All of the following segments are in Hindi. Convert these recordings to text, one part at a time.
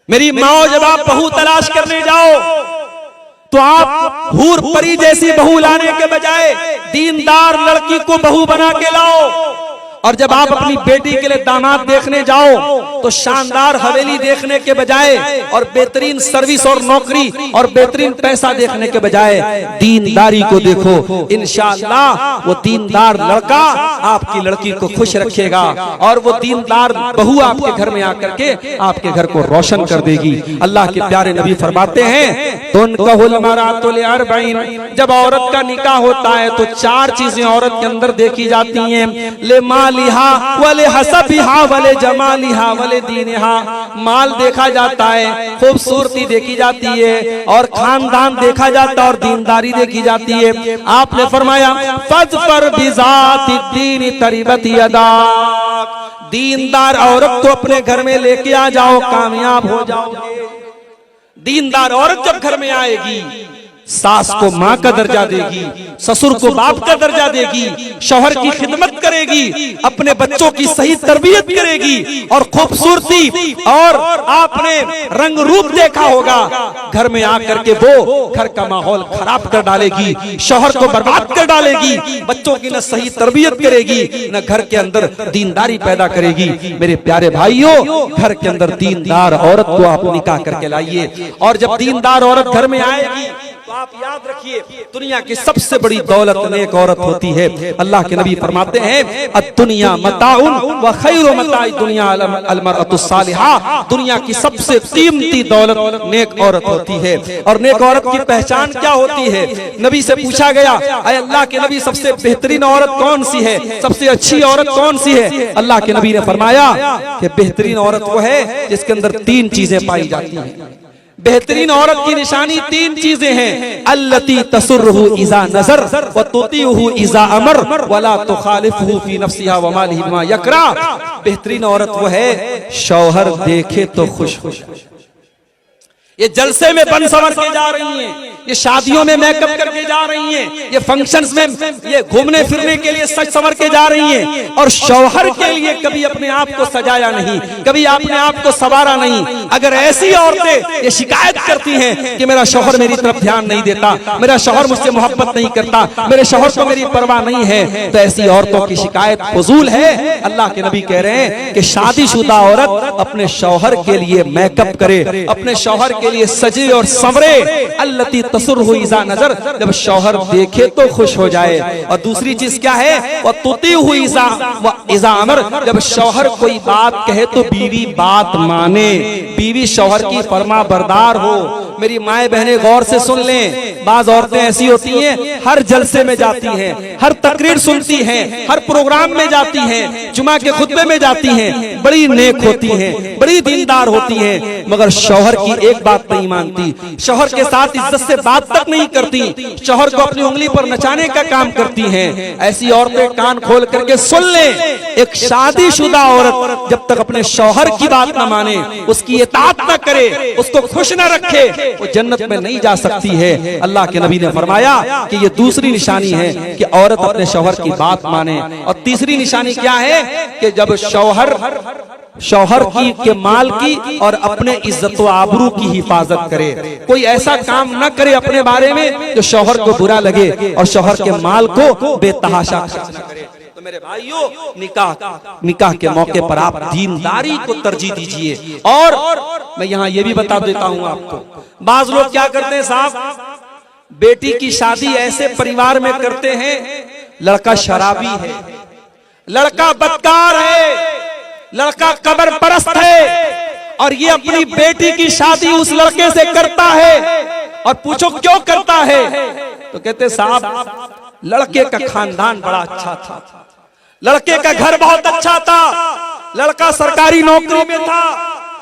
मेरी माओ, जब आप बहू तलाश करने जाओ तो आप हूर परी जैसी बहू लाने के बजाय दीनदार लड़की को बहू बना के लाओ। और जब आप अपनी बेटी के लिए दामाद देखने जाओ तो शानदार हवेली देखने के बजाय और बेहतरीन सर्विस और नौकरी और बेहतरीन पैसा देखने के बजाय दीनदारी को देखो। इंशाअल्लाह वो दीनदार लड़का आपकी लड़की को खुश रखेगा और वो दीनदार बहू आपके घर में आकर के आपके घर को रोशन कर देगी। अल्लाह के प्यारे नबी फरमाते हैं, जब औरत का निकाह होता है तो चार चीजें औरत के अंदर देखी जाती हैं। ले मालिहा वले हसबिहा वले जमालिहा वले दीनिहा। माल देखा जाता है, खूबसूरती देखी जाती है और खानदान देखा जाता है और दीनदारी देखी जाती है। आपने फरमाया फज़फर बिज़ाति दीन तरिबत यदाक। दीनदार औरत को अपने घर में लेके आ जाओ, कामयाब हो जाओगे। दीनदार औरत जब घर में आएगी, सास को माँ का दर्जा देगी, ससुर को बाप का दर्जा देगी, शौहर की खिदमत करेगी, अपने बच्चों की सही तरबियत करेगी और खूबसूरती और आपने रंग रूप देखा होगा, घर में आकर के वो घर का माहौल खराब कर डालेगी, शौहर को बर्बाद कर डालेगी, बच्चों की न सही तरबियत करेगी न घर के अंदर दीनदारी पैदा करेगी। मेरे प्यारे भाइयों, घर के अंदर दीनदार औरत को आप निकाह करके लाइए। और जब दीनदार औरत घर में आएगी तो आप याद रखिए, दुनिया की सबसे बड़ी दौलत नेक औरत होती है। अल्लाह के नबी फरमाते हैं, अद-दुनिया मताउन व खैरु मताइ दुनिया अल-मरअतु सालिहा। दुनिया की सबसे कीमती दौलत नेक औरत होती है। और नेक औरत की पहचान क्या होती है? नबी से पूछा गया, अय अल्लाह के नबी, सबसे बेहतरीन औरत कौन सी है, सबसे अच्छी औरत कौन सी है? अल्लाह के नबी ने फरमाया कि बेहतरीन औरत वो है जिसके अंदर तीन चीजें पाई जाती हैं। बेहतरीन औरत की निशानी तीन चीजें हैं। अल्लती तसुर्रुहु इज़ा नज़र व तुतीउहु इज़ा अमर वला तुखालिफुहु फी नफ्सिहा व मालिही बिमा यकरा। बेहतरीन औरत वो है, शौहर देखे तो खुश हो। ये जलसे में बन संवर के जा रही हैं, ये शादियों में मेकअप करके जा रही हैं, ये फंक्शंस में ये घूमने फिरने के लिए सज संवर के जा रही हैं और शौहर के लिए कभी अपने आप को सजाया नहीं, कभी अपने आप को संवारा नहीं। अगर ऐसी औरतें ये शिकायत करती हैं कि मेरा शौहर मेरी तरफ ध्यान नहीं देता, मेरा शौहर मुझसे मोहब्बत नहीं करता, मेरे शौहर को मेरी परवाह नहीं है, तो ऐसी औरतों की शिकायत फजूल है। अल्लाह के नबी कह रहे हैं कि शादीशुदा औरत अपने शौहर के लिए मेकअप करे, अपने शौहर के लिए सजे और संवरे। अल्लती तसुर्रुहु इज़ा नज़र, जब शौहर देखे तो खुश हो जाए। और दूसरी चीज क्या है? व तुतीउहु इज़ा अमर, जब शौहर कोई बात कहे तो बीवी बात माने, बीवी शौहर की फरमा बरदार हो। मेरी माए बहनें गौर से सुन लें, बाज औरतें ऐसी होती हैं, हर जलसे में जाती हैं, हर तकरीर सुनती हैं, हर प्रोग्राम में जाती हैं, जुमा के खुतबे में जाती हैं, बड़ी नेक होती हैं, बड़ी दीनदार होती हैं, मगर शौहर की एक बात नहीं मानती, शौहर के साथ इज्जत से बात तक नहीं करती, शौहर को अपनी उंगली पर नचाने का काम करती हैं। ऐसी औरतें कान खोल करके सुन लें, एक शादीशुदा औरत जब तक अपने शौहर की बात न माने, उसकी इताअत न करे, उसको खुश न रखे, वो जन्नत में नहीं जा सकती है। अल्लाह के नबी ने फरमाया कि ये दूसरी निशानी है कि औरत अपने शौहर की बात माने। और तीसरी निशानी क्या है कि जब शौहर की के माल की और अपने इज्जत व आबरू की हिफाजत करे, कोई ऐसा काम न करे अपने बारे में जो शौहर को बुरा लगे और शौहर के माल को बेतहाशा खर्च न करे। तो मेरे भाइयों, निकाह के मौके पर आप दीनदारी को तरजीह दीजिए। और मैं यहाँ ये भी बता देता हूँ आपको, बाज लोग क्या करते हैं साहब, बेटी की शादी ऐसे परिवार में करते हैं, लड़का शराबी है, लड़का बदकार है, लड़का कब्र परस्त है और ये अपनी बेटी की शादी उस लड़के से करता है। और पूछो क्यों करता है, तो कहते साहब लड़के का खानदान बड़ा अच्छा था, लड़के का घर बहुत अच्छा था, लड़का सरकारी नौकरी में था,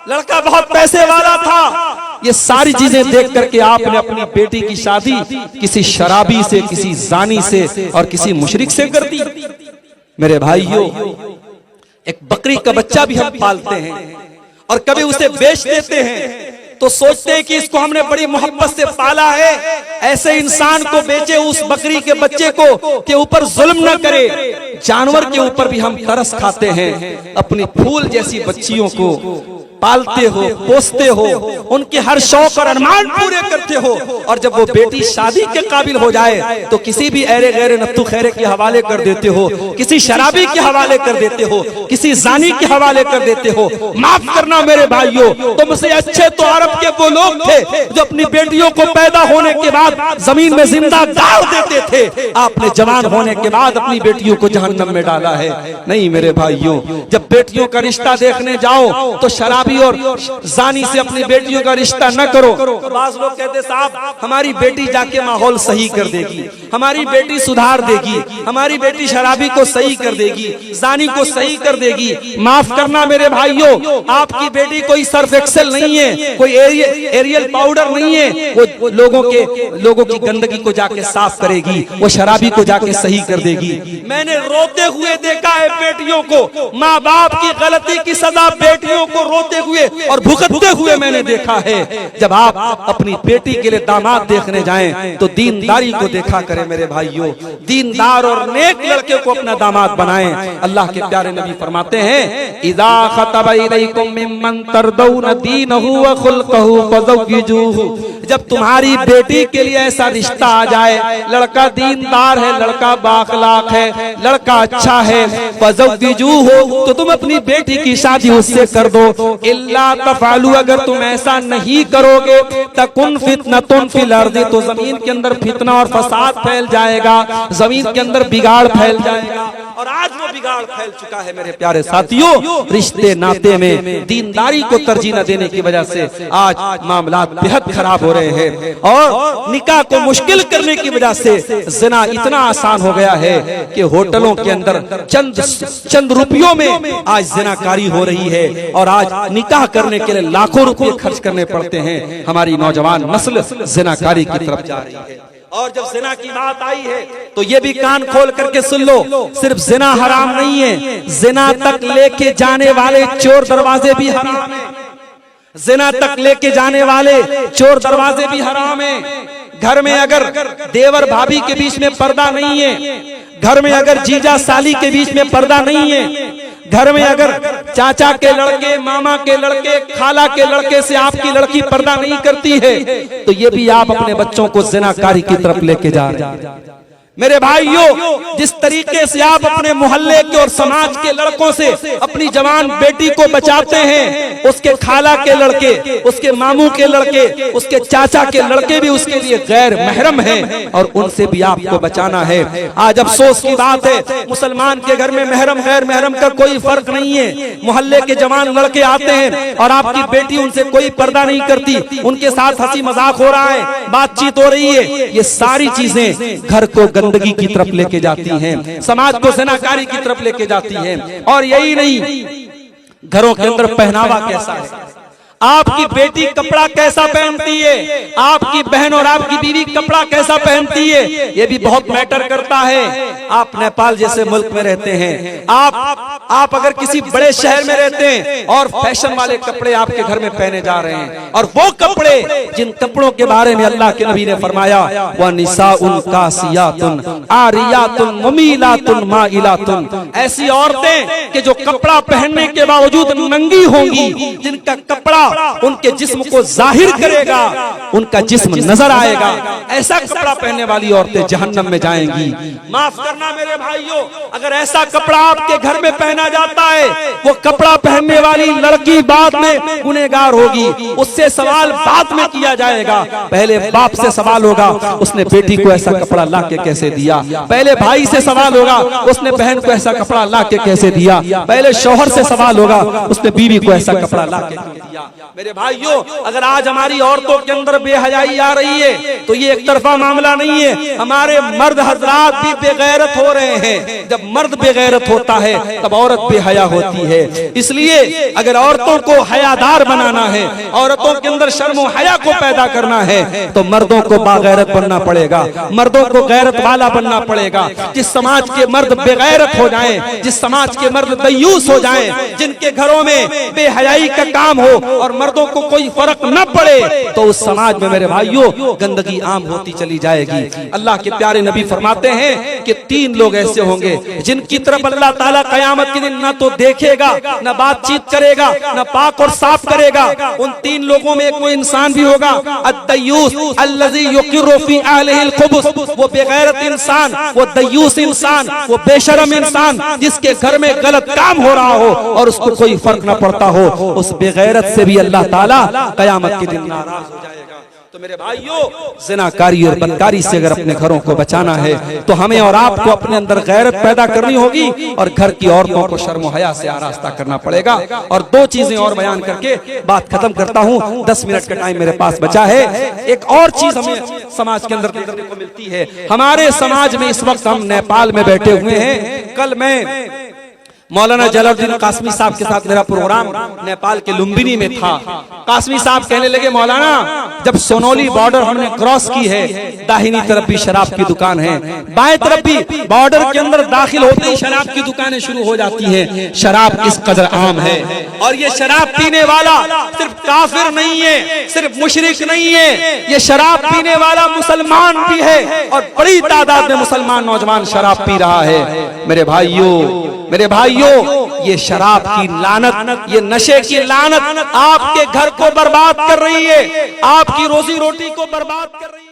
लड़का बहुत पैसे वाला था। ये सारी चीजें देख करके आपने अपनी बेटी की शादी किसी शराबी से, किसी जानी से और किसी मुशरिक से कर दी। मेरे भाइयों, एक बकरी का बच्चा भी हम पालते हैं और कभी उसे बेच देते हैं तो सोचते हैं कि इसको हमने बड़ी मोहब्बत से पाला है, ऐसे इंसान को बेचे, उस बकरी के बच्चे को के ऊपर जुल्म न करे। जानवर के ऊपर भी हम तरस खाते हैं, अपनी फूल जैसी बच्चियों को पालते हो, पोसते हो, उनके हर शौक और अरमान पूरे करते हो, और जब वो बेटी शादी के काबिल हो जाए तो किसी भी ऐरे गैरे नत्थु खैरे के हवाले कर देते हो, किसी शराबी के हवाले कर देते हो, किसी जानी के हवाले कर देते हो। माफ करना मेरे भाइयों, तुमसे अच्छे तो अरब के वो लोग थे जो अपनी बेटियों को पैदा होने के बाद जमीन में जिंदा गाड़ देते थे। आपने जवान होने के बाद अपनी बेटियों को जहन्नम में डाला है। नहीं मेरे भाइयों, जब बेटियों का रिश्ता देखने जाओ तो शराबी और जानी से अपनी बेटियों का रिश्ता न करो। बाज लोग कहते साहब हमारी बेटी जाके माहौल सही कर देगी, हमारी बेटी सुधार देगी, हमारी बेटी शराबी को सही कर देगी, जानी को सही कर देगी। माफ करना मेरे भाइयों, आपकी बेटी कोई सर्फ एक्सेल नहीं है, कोई एरियल पाउडर नहीं है। वो लोगों की गंदगी को जाके साफ करेगी, वो शराबी को जाके सही कर देगी। मैंने रोते हुए देखा है बेटियों को, माँ बाप की गलती की सजा बेटियों को रोते हुए और भुगतते हुए मैंने देखा है। जब आप अपनी बेटी के लिए दामाद देखने जाएं तो दीनदारी को देखा करें मेरे भाइयों, दीनदार और नेक लड़के को अपना दामाद बनाएं। अल्लाह के प्यारे नबी फरमाते हैं, इज़ा खतबा इलैकुम मिम्मन तरदौन दीनहु व खुल्कहु फज़व्विजूहु। जब तुम्हारी बेटी के लिए ऐसा रिश्ता आ जाए, लड़का दीनदार है, लड़का बाखलाक है, लड़का अच्छा है, फज़व्विजूहु, तो तुम अपनी बेटी की शादी उससे कर दो। इल्ला तफअलू, अगर तुम ऐसा नहीं करोगे, तकुन फितनतुन फिल अर्दी, तो जमीन के अंदर फितना और फसाद फैल जाएगा, जमीन के अंदर बिगाड़ फैल जाएगा। और आज वो बिगाड़ फैल चुका है मेरे प्यारे साथियों। रिश्ते नाते में दीनदारी को तरजीह न देने की वजह से आज मामला बेहद खराब हो रहे हैं, और निकाह को मुश्किल करने की वजह से ज़िना इतना आसान हो गया है कि होटलों के अंदर चंद रुपयों में आज ज़िनाकारी हो रही है, और आज निकाह करने के लिए लाखों रुपए खर्च करने पड़ते हैं। हमारी नौजवान नस्ल ज़िनाकारी की तरफ जा रही है। और जब ज़िना की बात आई है तो ये भी कान खोल करके सुन लो, सिर्फ ज़िना हराम नहीं है, ज़िना तक लेके जाने वाले चोर दरवाजे भी हराम है। ज़िना तक लेके जाने वाले चोर दरवाजे भी हराम है। घर में अगर देवर भाभी के बीच में पर्दा नहीं है, घर में अगर जीजा साली के बीच में पर्दा नहीं है, घर में अगर चाचा के लड़के, मामा के लड़के, खाला के लड़के से आपकी लड़की पर्दा नहीं करती है, तो ये भी आप अपने बच्चों को ज़िनाकारी की तरफ लेके जा रहे हैं। मेरे भाइयों, जिस तरीके से आप अपने मोहल्ले के और समाज के लड़कों से अपनी जवान बेटी को बचाते हैं, उसके खाला के लड़के, उसके मामू के लड़के, उसके चाचा के लड़के भी उसके लिए गैर महरम हैं, और उनसे भी आपको बचाना है। आज अफसोस की बात है, मुसलमान के घर में महरम गैर महरम का कोई फर्क नहीं है। मोहल्ले के जवान लड़के आते हैं और आपकी बेटी उनसे कोई पर्दा नहीं करती, उनके साथ हंसी मजाक हो रहा है, बातचीत हो रही है। ये सारी चीजें घर को गंदगी की तरफ लेके जाती हैं, समाज को ज़िनाकारी की तरफ लेके जाती हैं। और यही नहीं, घरों के अंदर पहनावा कैसा है, आपकी बेटी कपड़ा कैसा पहनती है, आपकी बहन और आपकी बीवी कपड़ा कैसा पहनती है, ये भी बहुत मैटर करता है। आप नेपाल जैसे मुल्क में रहते हैं, आप अगर किसी बड़े शहर में रहते हैं और फैशन वाले कपड़े आपके घर में पहने जा रहे हैं, और वो कपड़े जिन कपड़ों के बारे में अल्लाह के नबी ने फरमाया, व निसाउन कासियातुन आरियातुन मुमीलातुन माइलातुन, ऐसी औरतें कि जो कपड़ा पहनने के बावजूद नंगी होंगी, जिनका कपड़ा उनके जिस्म को जाहिर करेगा, उनका जिस्म नजर आएगा, ऐसा कपड़ा पहनने वाली औरतें जहन्नम में जाएंगी। माफ करना मेरे भाइयों, अगर ऐसा कपड़ा आपके घर में पहना जाता है, वो कपड़ा पहनने वाली लड़की बाद में गुनहगार होगी, उससे सवाल बाद में किया जाएगा। पहले बाप से सवाल होगा, उसने बेटी को ऐसा कपड़ा ला के कैसे दिया, पहले भाई से सवाल होगा, उसने बहन को ऐसा कपड़ा ला के कैसे दिया, पहले शौहर से सवाल होगा, उसने बीवी को ऐसा कपड़ा ला के दिया। मेरे भाइयों, अगर आज हमारी औरतों के अंदर बेहयाई आ रही है तो ये एक तरफा मामला नहीं है, हमारे मर्द हजरात भी बेगैरत हो रहे हैं। जब मर्द बेगैरत होता है तब औरत बेहया होती है। इसलिए अगर औरतों को हयादार बनाना है, औरतों औरतों के अंदर शर्म और हया को पैदा करना है तो मर्दों को बागैरत बनना पड़ेगा, मर्दों को गैरत वाला बनना पड़ेगा। जिस समाज के मर्द बेगैरत हो जाएं, जिस समाज के मर्द दयूस हो जाएं, जिनके घरों में बेहयाई का काम हो और मर्दों को कोई फर्क न पड़े, तो उस समाज में मेरे भाइयों गंदगी आम होती चली जाएगी। अल्लाह के प्यारे नबी फरमाते हैं कि 3 लोग ऐसे होंगे जिनकी तरफ अल्लाह ताला कयामत के दिन न तो देखेगा, न बातचीत करेगा, न पाक और साफ करेगा। उन 3 लोगों में कोई इंसान भी होगा, अद्दयूस अल्लज़ी युक़िर्रु फी अहलिहिल खुबुस, वो बेगैरत इंसान, वो दयूस इंसान, वो बेशरम इंसान जिसके घर में गलत काम हो रहा हो और उसको कोई फर्क न पड़ता हो, उस बेगैरत से भी अल्लाह ताला कयामत के दिन नाराज हो जाएगा। तो मेरे भाइयों, ज़िनाकारी और बदकारी से अगर अपने घरों को बचाना है तो हमें और आपको अपने अंदर गैरत पैदा करनी होगी और घर की औरतों को शर्म और हया से आरास्ता करना पड़ेगा। और 2 चीजें और बयान करके बात खत्म करता हूँ, 10 मिनट का टाइम मेरे पास बचा है। एक और चीज हमें समाज के अंदर देखने को मिलती है। हमारे समाज में इस वक्त हम नेपाल में बैठे हुए हैं। कल मैं मौलाना जलालुद्दीन कासमी साहब के साथ मेरा प्रोग्राम नेपाल के लुम्बिनी में था। कासमी साहब कहने लगे, मौलाना जब सोनौली बॉर्डर हमने क्रॉस की है, दाहिनी तरफ भी शराब की दुकान है, बाएं तरफ भी बॉर्डर के अंदर दाखिल होते ही शराब की दुकानें शुरू हो जाती हैं। शराब इस कदर आम है और ये शराब पीने वाला सिर्फ काफिर नहीं है, सिर्फ मुशरिक नहीं है, ये शराब पीने वाला मुसलमान भी है और बड़ी तादाद में मुसलमान नौजवान शराब पी रहा है। मेरे भाइयों, ये शराब की लानत, ये नशे की लानत आपके घर को बर्बाद कर रही है, आपकी रोजी रोटी को बर्बाद कर रही है।